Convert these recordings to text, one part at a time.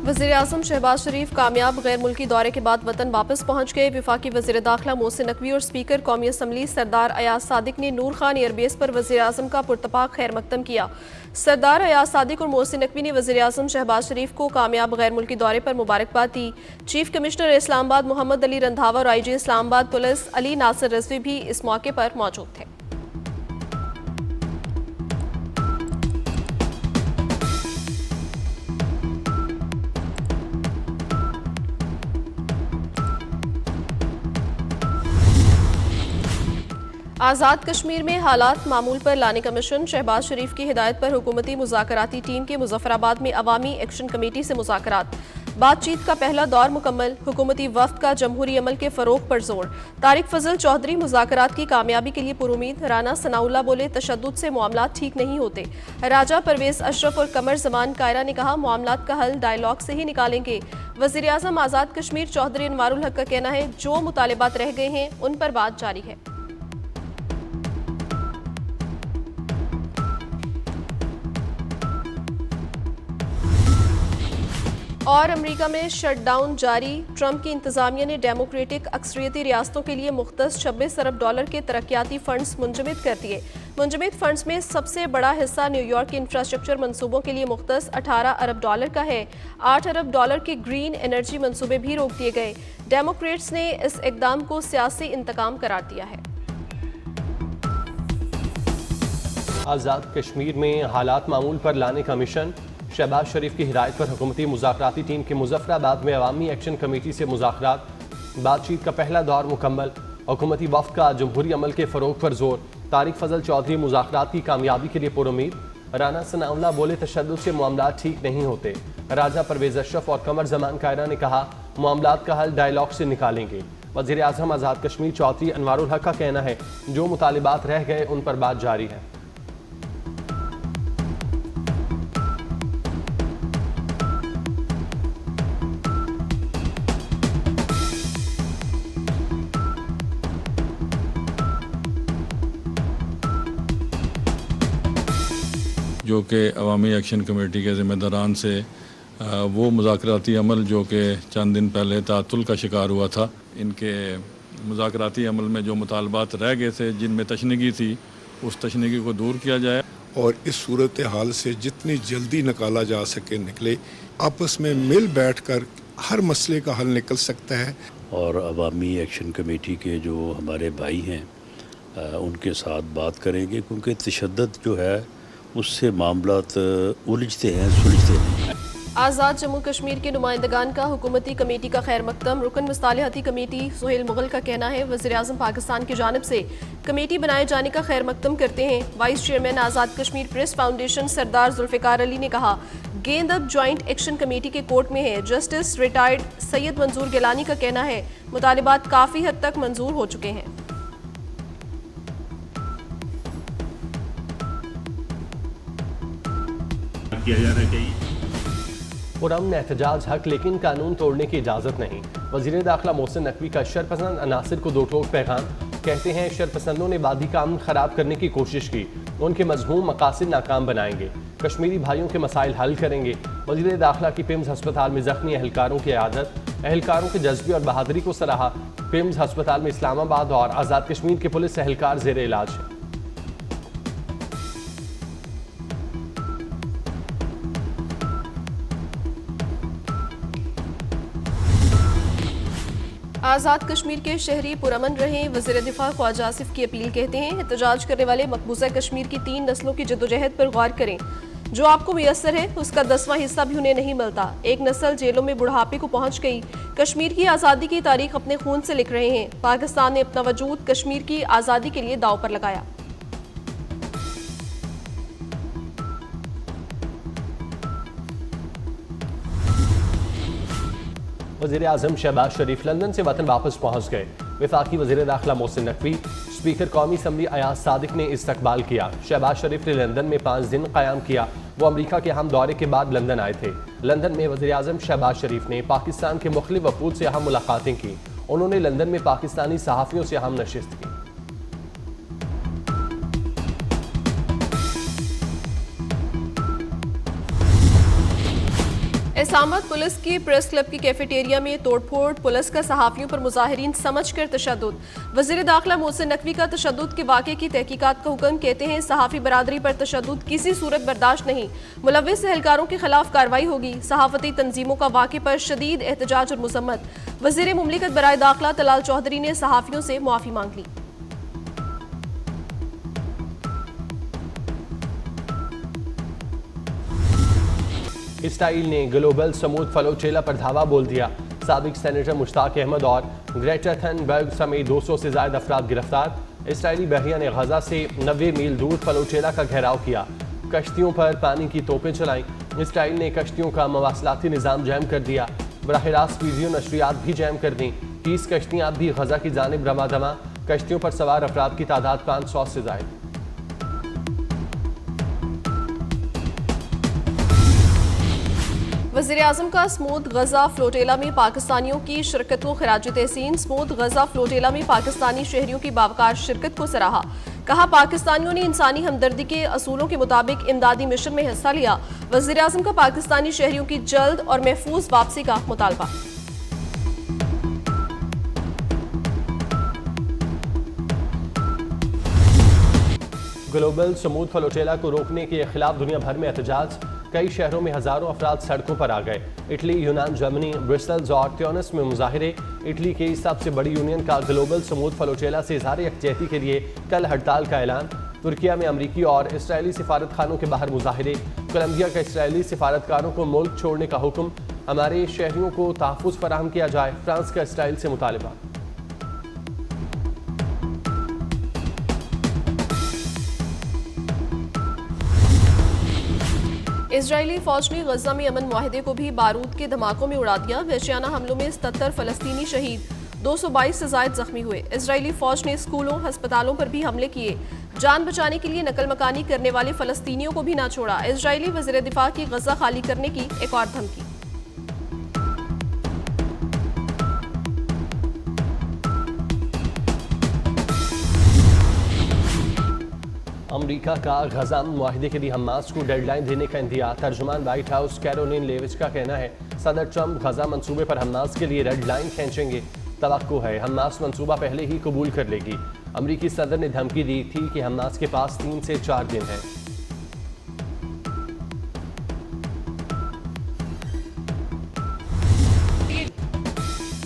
वज़ीर-ए-आज़म शहबाज शरीफ कामयाब गैर मुल्की दौरे के बाद वतन वापस पहुंच गए। वफाकी वज़ीर दाखिला मोहसिन नकवी और स्पीकर कौमी असम्बली सरदार अयाज सादिक ने नूर खान एयरबेस पर वज़ीर-ए-आज़म का पुरतपाक खैर मकदम किया। सरदार अयाज सादिक और मोहसिन नकवी ने वज़ीर-ए-आज़म शहबाज शरीफ को कामयाब गैर मुल्की दौरे पर मुबारकबाद दी। चीफ कमिश्नर इस्लामाबाद मोहम्मद अली रंधावा और IG इस्लामाबाद पुलिस अली नासिर रिजवी भी इस मौके पर मौजूद थे। आज़ाद कश्मीर में हालात मामूल पर लाने का मिशन। शहबाज शरीफ की हिदायत पर हुकूमती मुज़ाकराती टीम के मुजफ्फराबाद में अवामी एक्शन कमेटी से मुज़ाकरात। बातचीत का पहला दौर मुकम्मल। हुकूमती वफ्द का जमहूरी अमल के फ़रोग पर जोर। तारिक फजल चौधरी मुज़ाकरात की कामयाबी के लिए पुरुमीद। राना सनाउल्लाह बोले तशद्दुद से मामलात ठीक नहीं होते। राजा परवेज अशरफ और कमर जमान कायरा ने कहा मामलात का हल डायलॉग से ही निकालेंगे। वज़ीर-ए-आज़म आज़ाद कश्मीर चौधरी अनवारुल हक का कहना है जो मुतालिबात रह गए हैं उन पर बात जारी है। और अमेरिका में शटडाउन जारी। ट्रंप की इंतजामिया ने डेमोक्रेटिक अक्सरियती रियासतों के लिए मुख्तस $26 अरब के तरक्याती फंड्स मुंजमद कर दिए। मुंजमद फंड्स में सबसे बड़ा हिस्सा न्यूयॉर्क के इंफ्रास्ट्रक्चर मंसूबों के लिए मुख्तस $18 अरब का है। $8 अरब के ग्रीन एनर्जी मंसूबे भी रोक दिए गए। डेमोक्रेट्स ने इस इकदाम को सियासी इंतकाम करार दिया है। आज़ाद कश्मीर में हालात मामूल पर लाने का मिशन। शहबाज शरीफ की हिदायत पर हुकूमती मुज़ाकराती टीम के मुजफ्फराबाद में अवामी एक्शन कमेटी से मुज़ाकरात। बातचीत का पहला दौर मुकम्मल। हुकूमती वफ़्द का जमहूरी अमल के फ़रोग पर जोर। तारिक फजल चौधरी मुज़ाकरात की कामयाबी के लिए पुरुमीद। राना सनाउल्लाह बोले तशद्दुद से मामलात ठीक नहीं होते। राजा परवेज अशरफ और कमर जमान कायरा ने कहा मामलात का हल डायलॉग से निकालेंगे। वज़ीर-ए-आज़म आज़ाद कश्मीर चौधरी अनवारुल हक का कहना है जो मुतालिबात रह गए उन पर बात जारी है। जो कि अवामी एक्शन कमेटी के ज़िम्मेदारान से वो मुज़ाकराती अमल जो कि चंद दिन पहले तातुल का शिकार हुआ था, इनके मुज़ाकराती अमल में जो मुतालबात रह गए थे जिनमें तशनीगी थी उस तशनीगी को दूर किया जाए और इस सूरत हाल से जितनी जल्दी निकाला जा सके निकले। आपस में मिल बैठकर हर मसले का हल निकल सकता है। और अवामी एक्शन कमेटी के जो हमारे भाई हैं उनके साथ बात करेंगे क्योंकि तशद्दुद जो है उससे मामलात उलझते हैं सुलझते नहीं। आज़ाद जम्मू कश्मीर के नुमाइंदगान का हुकूमती कमेटी का खैर मकदम। रुकन मुस्तालिहाती कमेटी सुहेल मुगल का कहना है वज़ीर-ए-आज़म पाकिस्तान की जानिब से कमेटी बनाए जाने का खैर मकदम करते हैं। Vice chairman Azad Kashmir press foundation सरदार जुल्फ़िकार अली ने कहा गेंद अब ज्वाइंट एक्शन कमेटी के कोर्ट में है। जस्टिस रिटायर्ड सैयद मंजूर गिलानी का कहना है मुतालिबात काफ़ी हद तक मंजूर हो चुके हैं। किया जाना चाहिए। पुरअमन एहतजाज हक लेकिन कानून तोड़ने की इजाज़त नहीं। वज़ीर दाखिला मोहसिन नकवी का शरपसंद अनासिर को दो टोक पैगाम। कहते हैं शरपसंदों ने वादी का अमन ख़राब करने की कोशिश की, उनके मज़मूम मकासद नाकाम बनाएंगे। कश्मीरी भाइयों के मसाइल हल करेंगे। वज़ीर दाखिला की पिम्स हस्पताल में ज़ख्मी एहलकारों की इयादत। एहलकारों के जज्बे और बहादुरी को सराहा। पिम्स हस्पताल में इस्लामाबाद और आज़ाद कश्मीर के पुलिस एहलकार ज़ेर इलाज है। आज़ाद कश्मीर के शहरी पुरअमन रहें। वज़ीर दिफा ख्वाजा आसिफ की अपील। कहते हैं एहतजाज करने वाले मकबूजा कश्मीर की 3 नस्लों की जदोजहद पर गौर करें। जो आपको मुयस्सर है उसका 10वां हिस्सा भी उन्हें नहीं मिलता। एक नस्ल जेलों में बुढ़ापे को पहुंच गई। कश्मीर की आज़ादी की तारीख अपने खून से लिख रहे हैं। पाकिस्तान ने अपना वजूद कश्मीर की आज़ादी के लिए दांव पर लगाया। वज़ीर-ए-आज़म शहबाज शरीफ लंदन से वतन वापस पहुँच गए। वफाकी वज़ीर दाखिला मोहसिन नकवी, स्पीकर कौमी असम्बली अयाज सादिक ने इस्तकबाल किया। शहबाज शरीफ ने लंदन में 5 दिन क़याम किया। वो अमरीका के अहम दौरे के बाद लंदन आए थे। लंदन में वज़ीर-ए-आज़म शहबाज शरीफ ने पाकिस्तान के मुख्तलिफ वफूद से अहम मुलाकातें की। उन्होंने लंदन में पाकिस्तानी सहाफ़ियों से अहम नशिस्त की। इस्लामाबाद पुलिस की प्रेस क्लब की कैफेटेरिया में तोड़फोड़, पुलिस का सहाफियों पर मुजाहिरीन समझकर तशद्दुद। वज़ीर दाखिला मोहसिन नकवी का तशद्दुद के वाक़े की तहकीकात का हुक्म। कहते हैं सहाफ़ी बरादरी पर तशद्दुद किसी सूरत बर्दाश्त नहीं, मुलव्विस एहलकारों के खिलाफ कार्रवाई होगी। सहाफ़ती तंजीमों का वाक़े पर शदीद एहतजाज और मुज़म्मत। वज़ीर मुमलिकत बराए दाखिला तलाल चौधरी ने सहाफ़ियों से मुआफ़ी मांग ली। इसराइल ने ग्लोबल समूद फलोचेला पर धावा बोल दिया। साबिक सेनेटर मुश्ताक अहमद और ग्रेटा थनबर्ग समेत 200 से ज्यादा अफराद गिरफ्तार। इसराइली बहरिया ने गजा से 90 मील दूर फलोचेला का घेराव किया, कश्तियों पर पानी की तोपें चलाई। इसराइल ने कश्तियों का मवासलाती निज़ाम जैम कर दिया, बराह रास्त वीडियो नशरियात भी जैम कर दी। 30 कश्तियाँ भी गजा की जानिब रवा दवा। कश्तियों पर सवार अफराद की तादाद 500 से ज़ायद। वज़ीर आज़म का स्मूद गजा फ्लोटेला में पाकिस्तानियों की शिरकत को खराज तहसीन। स्मूद गजा फ्लोटेला में पाकिस्तानी शहरियों की बावकार शिरकत को सराहा। कहा पाकिस्तानियों ने इंसानी हमदर्दी के असूलों के मुताबिक इमदादी मिशन में हिस्सा लिया। वज़ीर आज़म का पाकिस्तानी शहरियों की जल्द और महफूज वापसी का मुतालबा। ग्लोबल समूद फलोचेला को रोकने के खिलाफ दुनिया भर में एहतजाज। कई शहरों में हजारों अफराद सड़कों पर आ गए। इटली, यूनान, जर्मनी, ब्रिसल्स और ट्यूनिस में मुजाहिरे। इटली की सबसे बड़ी यूनियन का ग्लोबल समूद फलोचेला से इज़हार यकजहती के लिए कल हड़ताल का ऐलान। तुर्किया में अमरीकी और इसराइली सिफारत खानों के बाहर मुजाहिरे। कोलंबिया का इसराइली सिफारतकारों को मुल्क छोड़ने का हुक्म। हमारे शहरियों को तहफ़्फ़ुज़ फराहम किया जाए, फ्रांस का इसराइल से मुतालबा। इजरायली फौज ने गजा में अमन मुआहदे को भी बारूद के धमाकों में उड़ा दिया। वहशियाना हमलों में 77 फलस्तीनी शहीद, 222 से जायद जख्मी हुए। इजरायली फौज ने स्कूलों, अस्पतालों पर भी हमले किए। जान बचाने के लिए नकल मकानी करने वाले फलस्तीनियों को भी ना छोड़ा। इजरायली वज़ीर दिफा की गजा खाली करने की एक और धमकी। अमरीका का गजा मुआहदे के लिए हमास को डेडलाइन देने का इंतजार। तर्जुमान व्हाइट हाउस कैरोलिन लेविच का कहना है सदर ट्रंप गजा मंसूबे पर हमास के लिए रेड लाइन खींचेंगे। तवक्को है हमास मंसूबा पहले ही कबूल कर लेगी। अमरीकी सदर ने धमकी दी थी कि हमास के पास 3 से 4 दिन हैं।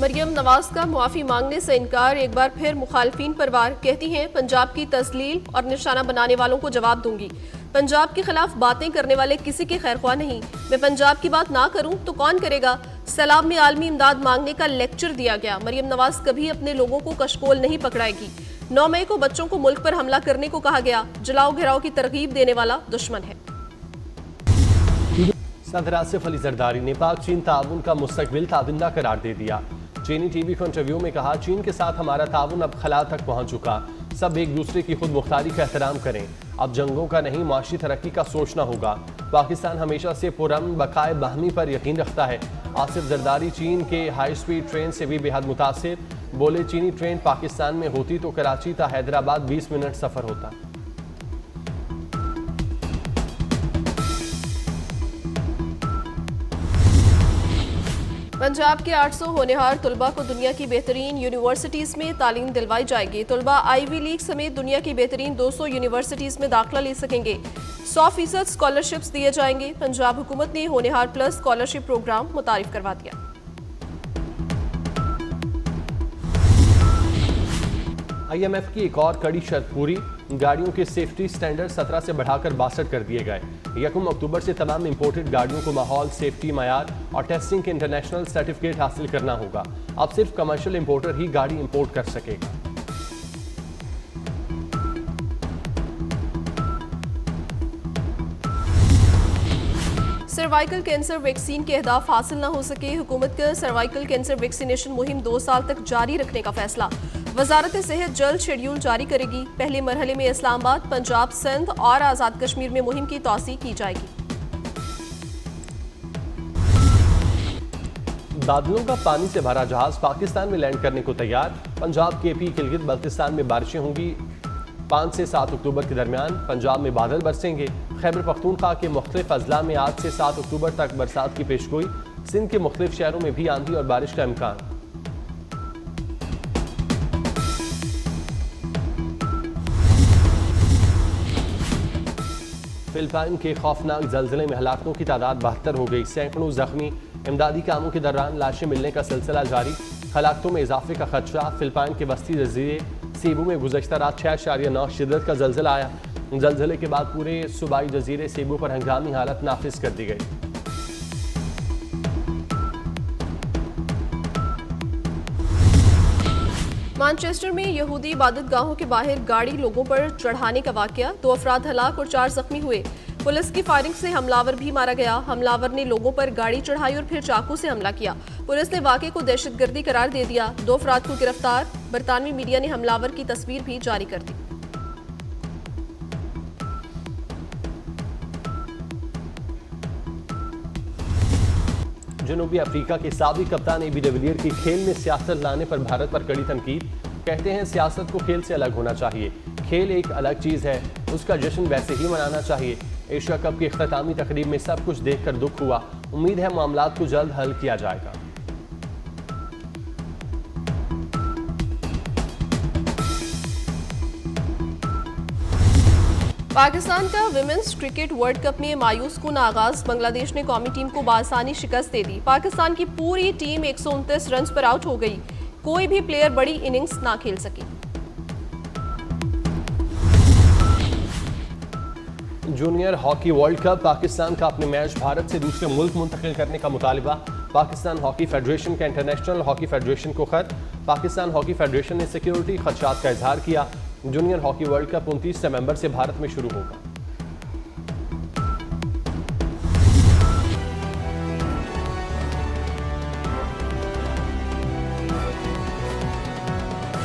मरियम नवाज का मुआफ़ी मांगने से इनकार, एक बार फिर मुखालफीन पर वार। कहती हैं पंजाब की तस्लील और निशाना बनाने वालों को जवाब दूंगी। पंजाब के खिलाफ बातें करने वाले किसी के खैरख्वाह नहीं। मैं पंजाब की बात ना करूं तो कौन करेगा। सैलाब में आलमी इमदाद मांगने का लेक्चर दिया गया। मरियम नवाज कभी अपने लोगों को कशकोल नहीं पकड़ाएगी। 9 मई को बच्चों को मुल्क पर हमला करने को कहा गया। जलाओ घिराव की तरगीब देने वाला दुश्मन है। सदर आसिफ अली जरदारी ने पाक चीन ताउन का मुस्तकबिल ताबिंदा करार दे दिया। चीनी टीवी को इंटरव्यू में कहा चीन के साथ हमारा ताउन अब खला तक पहुंच चुका। सब एक दूसरे की खुद मुख्तारी का एहतराम करें। अब जंगों का नहीं, माशी तरक्की का सोचना होगा। पाकिस्तान हमेशा से पुरअमन बकाए बाहमी पर यकीन रखता है। आसिफ जरदारी चीन के हाई स्पीड ट्रेन से भी बेहद मुतासिर। बोले चीनी ट्रेन पाकिस्तान में होती तो कराची था हैदराबाद 20 मिनट सफ़र होता। पंजाब के 800 होनहार तुलबा को दुनिया की बेहतरीन यूनिवर्सिटीज़ में तालीम दिलवाई जाएगी। तुलबा आईवी लीग समेत दुनिया की बेहतरीन 200 यूनिवर्सिटीज़ में दाखिला ले सकेंगे। 100% स्कॉलरशिप्स दिए जाएंगे। पंजाब हुकूमत ने होनहार प्लस स्कॉलरशिप प्रोग्राम मुतारिफ करवा दिया। IMF की एक और कड़ी शर्त पूरी। गाड़ियों के सेफ्टी स्टैंडर्ड 17 से बढ़ाकर 62 कर दिए गए। 1 अक्टूबर से तमाम इंपोर्टेड गाड़ियों को माहौल, सेफ्टी मयार और टेस्टिंग के इंटरनेशनल सर्टिफिकेट हासिल करना होगा। अब सिर्फ कमर्शियल इंपोर्टर ही गाड़ी इंपोर्ट कर सकेगा। सर्वाइकल कैंसर वैक्सीन के अहदाफ हासिल न हो सके। हुकूमत का सर्वाइकल कैंसर वैक्सीनेशन मुहिम 2 साल तक जारी रखने का फैसला। वजारत सेहत जल्द शेड्यूल जारी करेगी। पहले मरहले में इस्लामाबाद, पंजाब, सिंध और आज़ाद कश्मीर में मुहिम की तौसीह की जाएगी। बादलों का पानी से भरा जहाज पाकिस्तान में लैंड करने को तैयार। पंजाब, केपी, गिलगित बल्तिस्तान में बारिशें होंगी 5 से 7 अक्टूबर के दरमियान। पंजाब में बादल बरसेंगे। खैबर पख्तूनख्वा के मुख्तलिफ अजला में आज से 7 अक्टूबर तक बरसात की पेशगोई। सिंध के मुख्तलिफ शहरों में भी आंधी और बारिश का इम्कान। फिलिपाइन के खौफनाक जल्जले में हलाकतों की तादाद 72 हो गई, सैकड़ों जख्मी। इमदादी कामों के दौरान लाशें मिलने का सिलसिला जारी, हलाकतों में इजाफे का खदशा। फिलिपाइन के वस्ती जजीरे सेबू में गुज़श्ता रात 6.9 शिद्दत का जल्जला आया। जल्जले के बाद पूरे सूबाई जजीरे सेबू पर हंगामी हालत नाफिज कर दी गई। मैनचेस्टर में यहूदी इबादतगाहों के बाहर गाड़ी लोगों पर चढ़ाने का वाकया, 2 अफराद हलाक और 4 जख्मी हुए। पुलिस की फायरिंग से हमलावर भी मारा गया। हमलावर ने लोगों पर गाड़ी चढ़ाई और फिर चाकू से हमला किया। पुलिस ने वाकये को दहशतगर्दी करार दे दिया। 2 अफराद को गिरफ्तार। बरतानवी मीडिया ने हमलावर की तस्वीर भी जारी कर दी। जनूबी अफ्रीका के साबिक कप्तान एबी डिविलियर की खेल में सियासत लाने पर भारत पर कड़ी तनकीद। कहते हैं सियासत को खेल से अलग होना चाहिए, खेल एक अलग चीज़ है, उसका जश्न वैसे ही मनाना चाहिए। एशिया कप की इख्तितामी तकरीब में सब कुछ देखकर दुख हुआ। उम्मीद है मामलात को जल्द हल किया जाएगा। पाकिस्तान का विमेंस क्रिकेट वर्ल्ड कप में मायूस कुन आगाज, बांग्लादेश ने कौमी टीम को बासानी शिकस्त दे दी। पाकिस्तान की पूरी टीम 129 रन पर आउट हो गई। कोई भी प्लेयर बड़ी इनिंग्स ना खेल सकी। Junior hockey world cup, Pakistan का अपने मैच भारत से दूसरे मुल्क मुंतकिल करने का मुतालिबा। पाकिस्तान हॉकी फेडरेशन का इंटरनेशनल हॉकी फेडरेशन को खत। पाकिस्तान हॉकी फेडरेशन ने सिक्योरिटी खदशात का इजहार किया। जूनियर हॉकी वर्ल्ड कप 29 नवंबर से भारत में शुरू होगा।